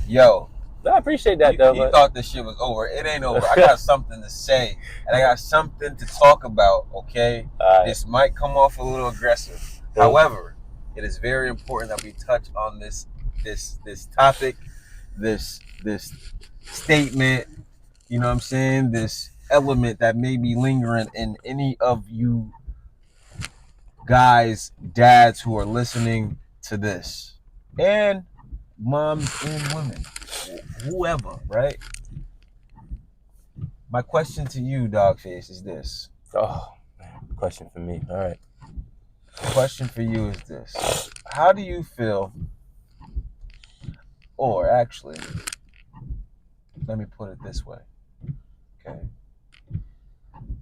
Yo, I appreciate that though, you but thought this shit was over. It ain't over. I got something to say, and I got something to talk about, okay? all This might come off a little aggressive. right. However, it is very important that we touch on this topic, this statement, you know what I'm saying? This element that may be lingering in any of you guys, dads who are listening to this. And moms and women. Whoever, right? My question to you, Dogface, is this. Oh, man, question for me. All right. Question for you is this. How do you feel, or actually, let me put it this way, okay?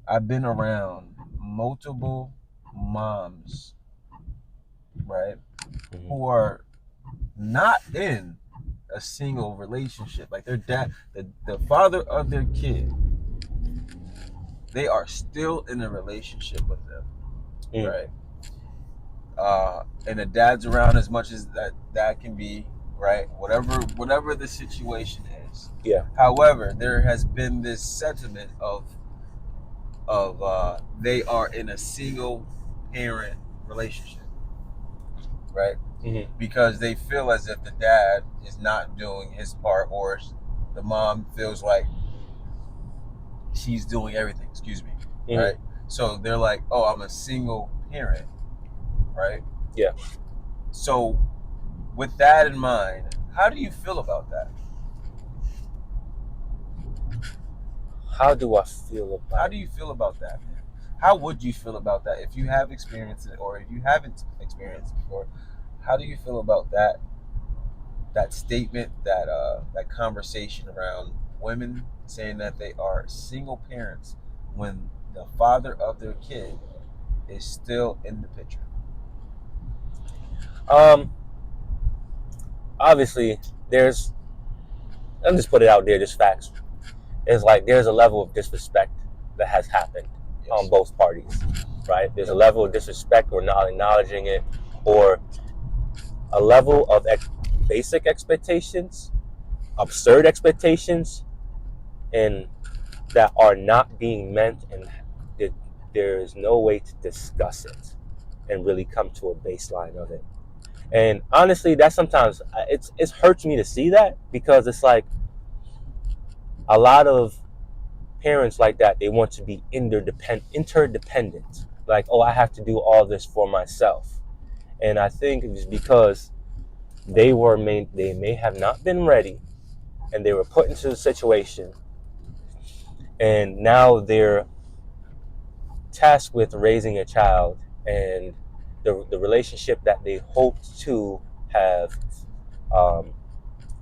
I've been around multiple moms, right, Mm-hmm. who are not in a single relationship. Like their dad, the father of their kid, they are still in a relationship with them, Mm. right? And the dad's around as much as that can be, right? Whatever the situation is. Yeah. However, there has been this sentiment of they are in a single parent relationship, right? Mm-hmm. Because they feel as if the dad is not doing his part, or the mom feels like she's doing everything. Excuse me, Mm-hmm. right? So they're like, "Oh, I'm a single parent," right? Yeah. So, with that in mind, how do you feel about that? How do I feel How about do you feel about that, man? How would you feel about that if you have experienced it, or if you haven't experienced it before? How do you feel about that statement, that conversation around women saying that they are single parents when the father of their kid is still in the picture? it? Obviously, there's. I'll just put it out there. Just facts. It's like there's a level of disrespect that has happened on Yes. both parties, right? There's a Yep. level of disrespect or not acknowledging it, or a level of basic expectations, absurd expectations, and that are not being meant, and there is no way to discuss it and really come to a baseline of it. And honestly, that sometimes it hurts me to see that, because it's like a lot of parents like that, they want to be interdependent. Like, oh, I have to do all this for myself. And I think it's because they may have not been ready, and they were put into the situation, and now they're tasked with raising a child, and the relationship that they hoped to have um,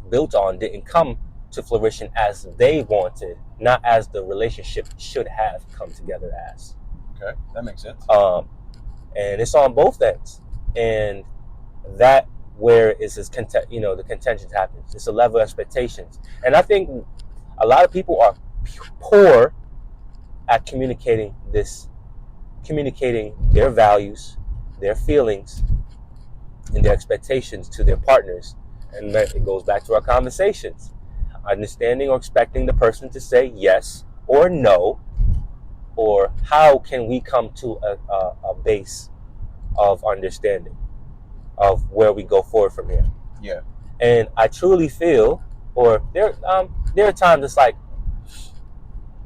built on didn't come to fruition as they wanted, not as the relationship should have come together as. Okay, that makes sense. And it's on both ends, and that where is this the contention happens. It's a level of expectations, and I think a lot of people are poor at communicating their values, their feelings, and their expectations to their partners. And it goes back to our conversations. Understanding or expecting the person to say yes or no, or how can we come to a base of understanding of where we go forward from here. Yeah. And I truly feel, or there are times it's like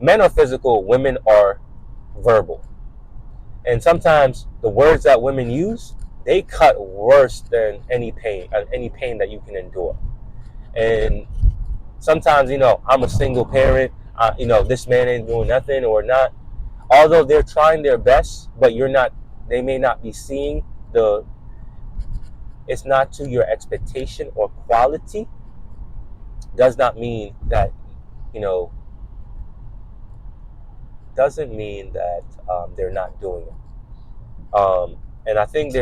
men are physical, women are verbal. And sometimes the words that women use, they cut worse than any pain that you can endure. And sometimes, I'm a single parent. This man ain't doing nothing or not. Although they're trying their best, but you're not. They may not be seeing the. It's not to your expectation or quality. Does not mean that you know. Doesn't mean that they're not doing it. And I think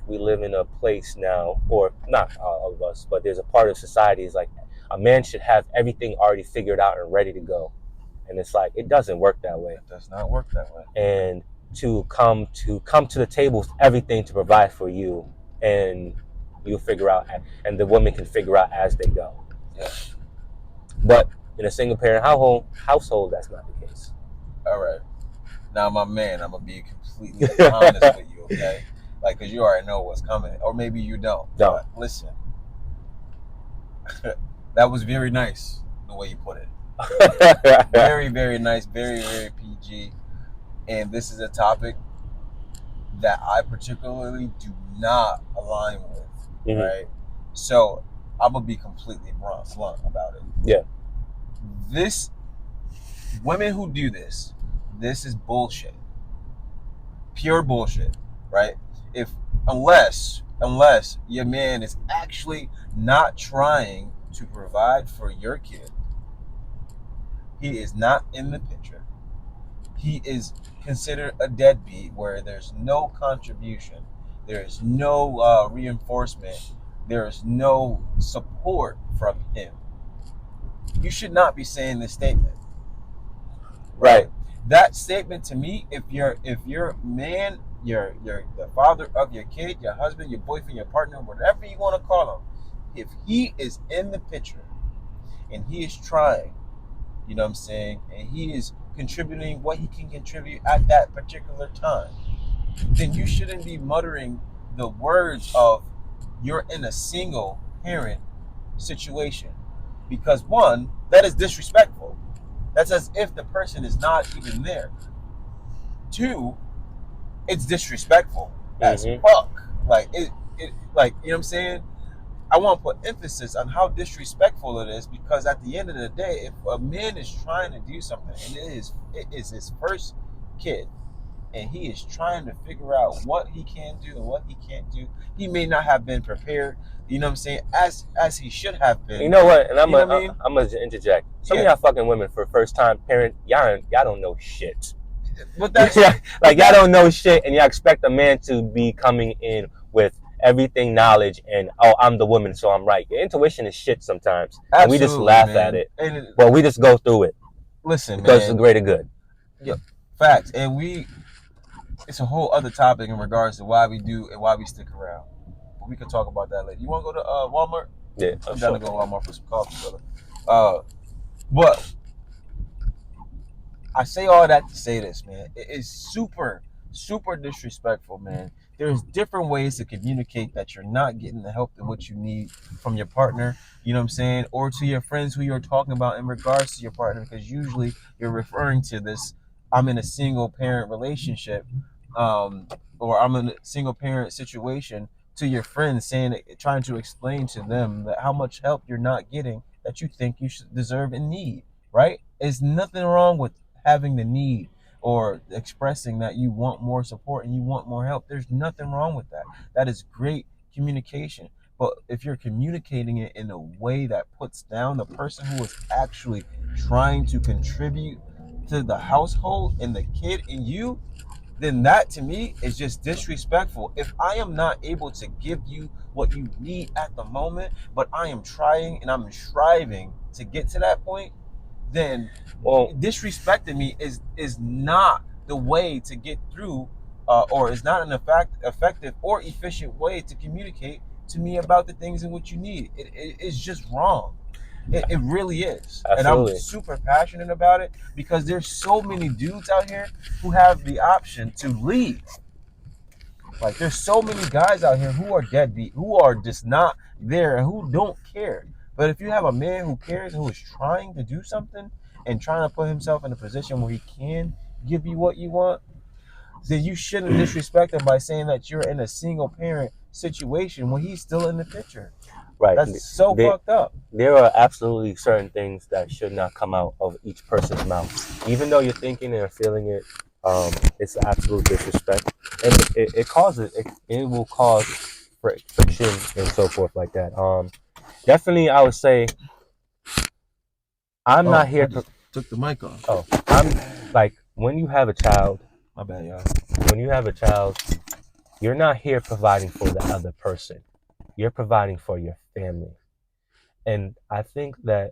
we live in a place now, or not all of us, but there's a part of society is like a man should have everything already figured out and ready to go. And it's like, it doesn't work that way. It does not work that way. And to come to the table with everything to provide for you, and you'll figure out, and the woman can figure out as they go. Yeah. But in a single parent household, that's not the case. All right. Now, my man, I'm gonna be completely honest with you, okay? Like, cause you already know what's coming, or maybe you don't. No. But listen, that was very nice the way you put it. Very, very nice. Very, very PG. And this is a topic that I particularly do not align with. Mhm. Right. So I'm gonna be completely blunt about it. Yeah. This women who do this is bullshit. Pure bullshit, right? If unless your man is actually not trying to provide for your kid, he is not in the picture. He is considered a deadbeat where there's no contribution, there is no reinforcement, there is no support from him. You should not be saying this statement, right? That statement to me, if your man, your the father of your kid, your husband, your boyfriend, your partner, whatever you want to call him, if he is in the picture and he is trying, you know what I'm saying, and he is contributing what he can contribute at that particular time, then you shouldn't be muttering the words of you're in a single parent situation. Because one, that is disrespectful. That's as if the person is not even there. Two, it's disrespectful as Mm-hmm. fuck. Like like, you know what I'm saying? I want to put emphasis on how disrespectful it is, because at the end of the day, if a man is trying to do something and it is his first kid, and he is trying to figure out what he can do and what he can't do, he may not have been prepared. You know what I'm saying? As he should have been. You know what? And You know what I mean? I'm gonna interject. Some of Yeah. y'all fucking women for first time parent, y'all don't know shit. But that's Like y'all don't know shit, and y'all expect a man to be coming in with everything knowledge and, oh, I'm the woman, so I'm right. Your intuition is shit sometimes, and we just absolutely, laugh at man. it. And But we just go through it listen, because it's the man. greater good. Yeah, facts. And it's a whole other topic in regards to why we do and why we stick around. But we can talk about that later. You want to go to Walmart? Yeah, I'm down sure. to go to Walmart for some coffee, brother. But I say all that to say this, man. It is super, super disrespectful, man. There's different ways to communicate that you're not getting the help and what you need from your partner, you know what I'm saying? Or to your friends who you're talking about in regards to your partner, because usually you're referring to this, I'm in a single parent relationship, um, or I'm in a single parent situation, to your friends, saying, trying to explain to them that how much help you're not getting that you think you should deserve and need, right? There's nothing wrong with having the need or expressing that you want more support and you want more help. There's nothing wrong with that. That is great communication. But if you're communicating it in a way that puts down the person who is actually trying to contribute to the household and the kid and you, then that to me is just disrespectful. If I am not able to give you what you need at the moment, but I am trying and I'm striving to get to that point, then Well, disrespecting me is not the way to get through, or is not an effective or efficient way to communicate to me about the things in which you need. It's just wrong. It really is. And I'm absolutely. super passionate about it because there's so many dudes out here who have the option to leave. Like, there's so many guys out here who are deadbeat, who are just not there, and who don't care. But if you have a man who cares and who is trying to do something and trying to put himself in a position where he can give you what you want, then you shouldn't disrespect him by saying that you're in a single parent situation when he's still in the picture. Right. That's so They, fucked up. there are absolutely certain things that should not come out of each person's mouth. Even though you're thinking and feeling it, it's absolute disrespect. And it will cause friction and so forth like that. Definitely, I would say I'm not Oh, I here. just took the mic off. Oh, I'm like, when you have a child, My bad, y'all. when you have a child, you're not here providing for the other person. You're providing for your family. And I think that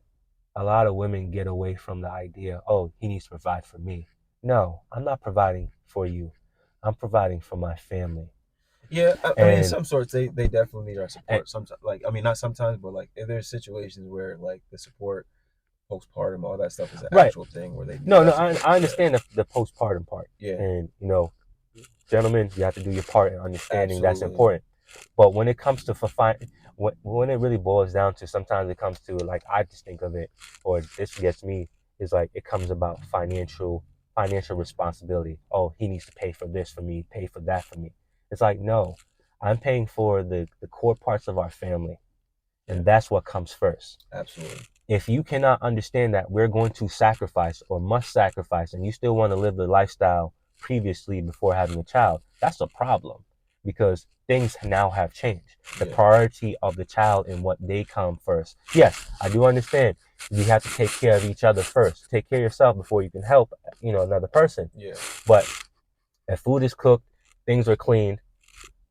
a lot of women get away from the idea, oh, he needs to provide for me. No, I'm not providing for you. I'm providing for my family. Yeah, I mean, And, some sorts they definitely need our and support. Sometimes, like I mean, not sometimes, but like if there's situations where like the support, postpartum, all that stuff is an right, actual thing where they need no, that no, support. I Yeah, understand the postpartum part, yeah, and gentlemen, you have to do your part in understanding that's absolutely. important. But when it comes to when it really boils down to, sometimes it comes to, like, I just think of it, or this gets me, is like it comes about financial responsibility. Oh, he needs to pay for this for me, pay for that for me. It's like, no, I'm paying for the core parts of our family, Yeah, and that's what comes first. absolutely. If you cannot understand that we're going to sacrifice or must sacrifice, and you still want to live the lifestyle previously before having a child, that's a problem, because things now have changed. The Yeah, priority of the child and what they come first. Yes, I do understand. You have to take care of each other first. Take care of yourself before you can help, another person. yeah. But if food is cooked, things are clean,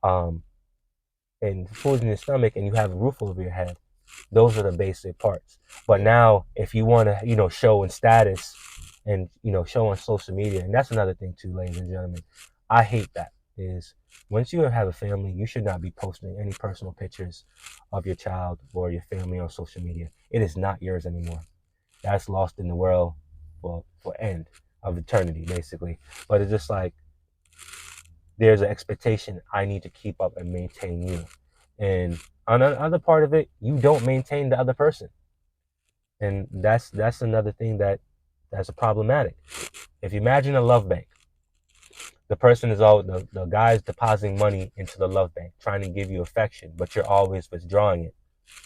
um, and food in your stomach, and you have a roof over your head, those are the basic parts. But Yeah. now, if you want to, show in status, and show on social media, and that's another thing too, ladies and gentlemen. I hate that. Is once you have a family, you should not be posting any personal pictures of your child or your family on social media. It is not yours anymore. That's lost in the world for end of eternity, basically. But it's just like, there's an expectation I need to keep up and maintain you. And on the other part of it, you don't maintain the other person. And that's another thing that's a problematic. If you imagine a love bank, the person is all the guy's depositing money into the love bank, trying to give you affection, but you're always withdrawing it.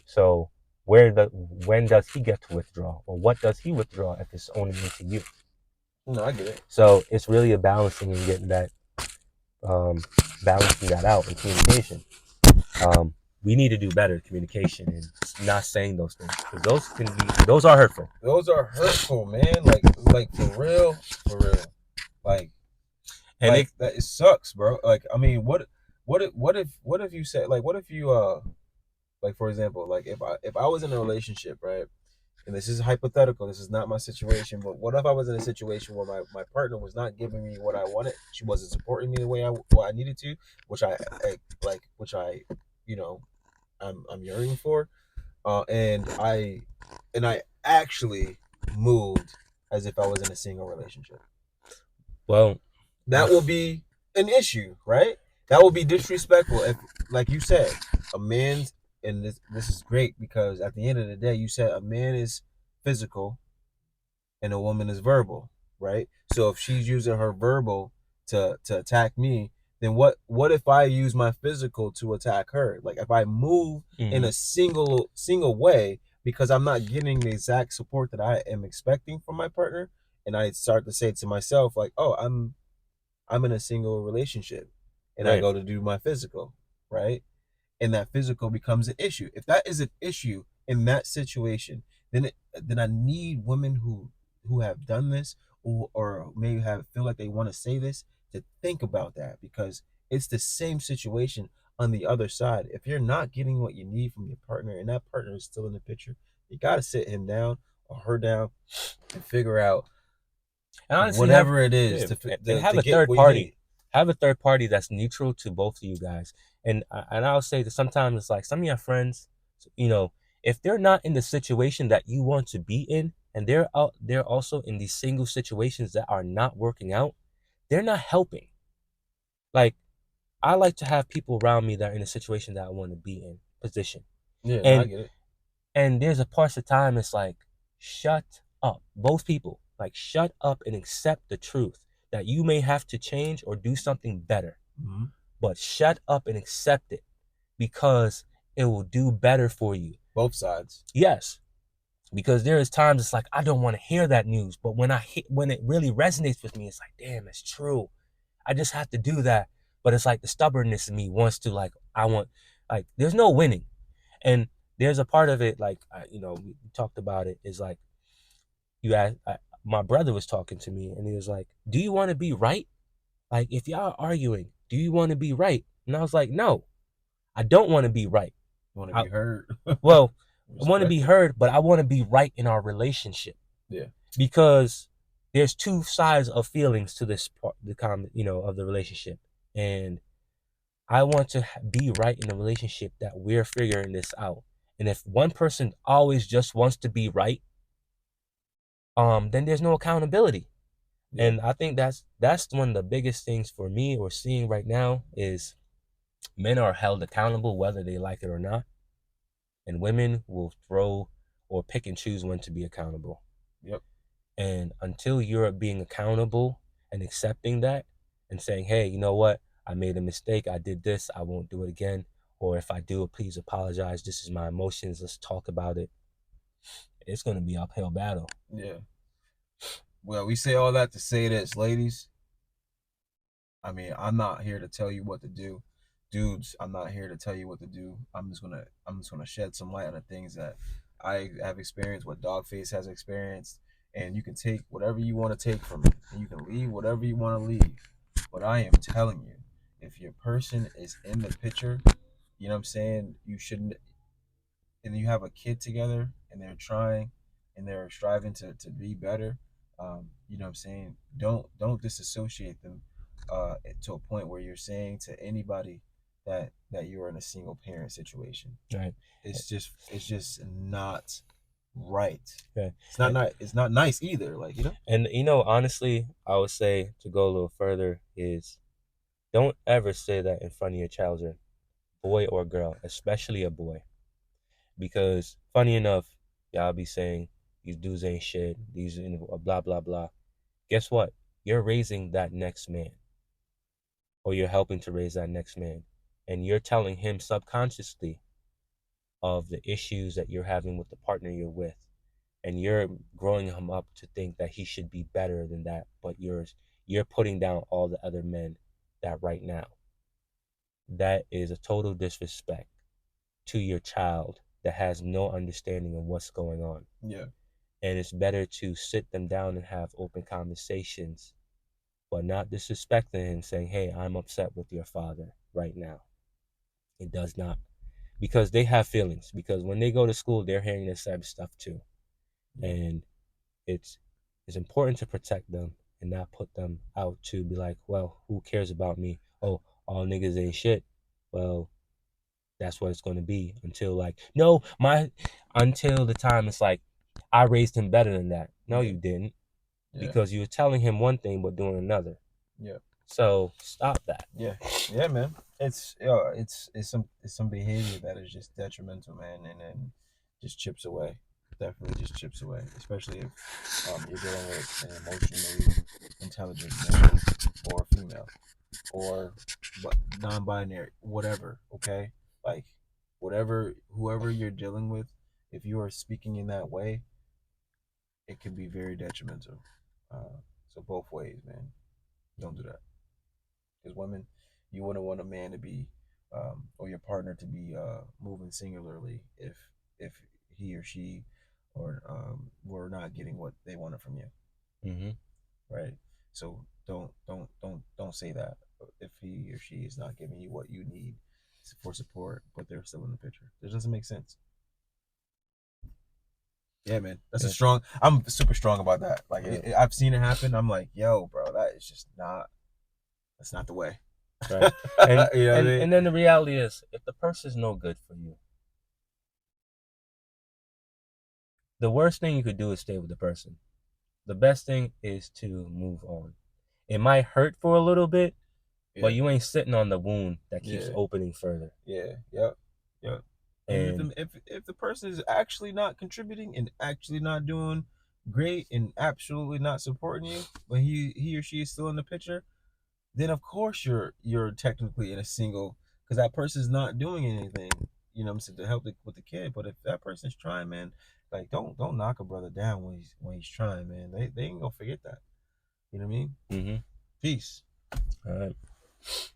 So when does he get to withdraw? Or what does he withdraw if it's only into you? No, I get it. So it's really a balancing and getting that um, balancing that out in communication. Um, we need to do better communication and not saying those things, because those are hurtful. Those are hurtful, man. Like for real. Like, And it that it sucks, bro. Like, I mean, what if you said like, what if you like, for example, like if I was in a relationship, right? And this is hypothetical. This is not my situation. But what if I was in a situation where my partner was not giving me what I wanted? She wasn't supporting me the way what I needed to, which which I, you know, I'm yearning for. And I actually moved as if I was in a single relationship. well, That will be an issue, right? That will be disrespectful. If, like you said, a man's, and this is great because at the end of the day, you said a man is physical and a woman is verbal, right? So if she's using her verbal to attack me, then what if I use my physical to attack her? Like if I move in mm-hmm, a single way because I'm not getting the exact support that I am expecting from my partner, and I start to say to myself like, "Oh, I'm in a single relationship," and I right. go to do my physical, right? And that physical becomes an issue. If that is an issue in that situation, then I need women who have done this, or maybe have feel like they want to say this, to think about that, because it's the same situation on the other side. If you're not getting what you need from your partner and that partner is still in the picture, you got to sit him down or her down and figure out And honestly, whatever it is yeah, and to have a get third what you party, need. that's neutral to both of you guys. And I'll say that sometimes it's like some of your friends, you know, if they're not in the situation that you want to be in, and they're also in these single situations that are not working out, they're not helping. Like, I like to have people around me that are in a situation that I want to be in position. Yeah, no, I And get it. and there's a parts of time it's like, shut up. Both people, like, shut up and accept the truth that you may have to change or do something better. Mhm. But shut up and accept it, because it will do better for you. Both sides. Yes, because there is times it's like I don't want to hear that news, but when it really resonates with me, it's like, damn, it's true. I just have to do that. But it's like the stubbornness in me wants to, like, I want, like, there's no winning. And there's a part of it, like, we talked about it, is like, you asked, my brother was talking to me and he was like, do you want to be right? Like, if y'all are arguing, do you want to be right? And I was like, no, I don't want to be right. You want to I, be heard, well, I want to be respected. heard, but I want to be right in our relationship, Yeah. because there's two sides of feelings to this part, of the relationship. And I want to be right in a relationship that we're figuring this out. And if one person always just wants to be right, then there's no accountability. Yeah. And I think that's one of the biggest things for me or seeing right now is men are held accountable whether they like it or not, and women will throw or pick and choose when to be accountable. Yep. And until you're being accountable and accepting that and saying, hey, you know what? I made a mistake. I did this. I won't do it again. Or if I do, please apologize. This is my emotions. Let's talk about it. It's going to be uphill battle. Yeah. Well, we say all that to say this, ladies. I mean, I'm not here to tell you what to do. Dudes, I'm not here to tell you what to do. I'm just gonna shed some light on the things that I have experienced, what Dogface has experienced, and you can take whatever you want to take from it. And you can leave whatever you want to leave. But I am telling you, if your person is in the picture, you know what I'm saying, you shouldn't, and you have a kid together and they're trying and they're striving to be better, you know what I'm saying, don't disassociate them to a point where you're saying to anybody that you're in a single parent situation. Right. It's just not right. Okay. It's not nice either, like, you know. And honestly, I would say to go a little further is don't ever say that in front of your children, boy or girl, especially a boy. Because funny enough, y'all be saying these dudes ain't shit, these blah blah blah. Guess what? You're raising that next man, or you're helping to raise that next man, and you're telling him subconsciously of the issues that you're having with the partner you're with, and you're growing him up to think that he should be better than that. But you're putting down all the other men that right now. That is a total disrespect to your child that has no understanding of what's going on. Yeah. And it's better to sit them down and have open conversations, but not disrespecting him, saying, hey, I'm upset with your father right now. It does not. Because they have feelings. Because when they go to school, they're hearing this type of stuff too. Yeah. And it's important to protect them and not put them out to be like, well, who cares about me? Oh, all niggas ain't shit. Well, that's what it's going to be until like no my until the time it's like I raised him better than that. No, Yeah. you didn't, Yeah. because you were telling him one thing but doing another. Yeah. So stop that. Yeah, yeah, man. It's some behavior that is just detrimental, man, and then just chips away. Definitely just chips away, especially if you're dealing with an emotionally intelligent man or female or non-binary, whatever. Okay, like whoever you're dealing with, if you are speaking in that way, it can be very detrimental. So both ways, man. Don't do that. Because women, you wouldn't want a man to be, or your partner to be moving singularly if he or she or were not getting what they wanted from you, Mm-hmm. right? So don't say that if he or she is not giving you what you need for support, but they're still in the picture. It doesn't make sense. Yeah, man, that's a Yeah. strong. I'm super strong about that. Like Yeah. I've seen it happen. I'm like, yo, bro, that is just not. That's not the way. Right. And You know what I mean? and then the reality is, if the person's no good for you, the worst thing you could do is stay with the person. The best thing is to move on. It might hurt for a little bit, but Yeah. you ain't sitting on the wound that keeps Yeah. opening further. Yeah. Yep. Yep. And And if the person is actually not contributing and actually not doing great and absolutely not supporting you, but he or she is still in the picture, then of course you're technically in a single, because that person's not doing anything. You know what I'm saying, to help with the kid. But if that person's trying, man, like don't knock a brother down when he's trying, man. They ain't gonna forget that. You know what I mean? mm-hmm. Peace. All right.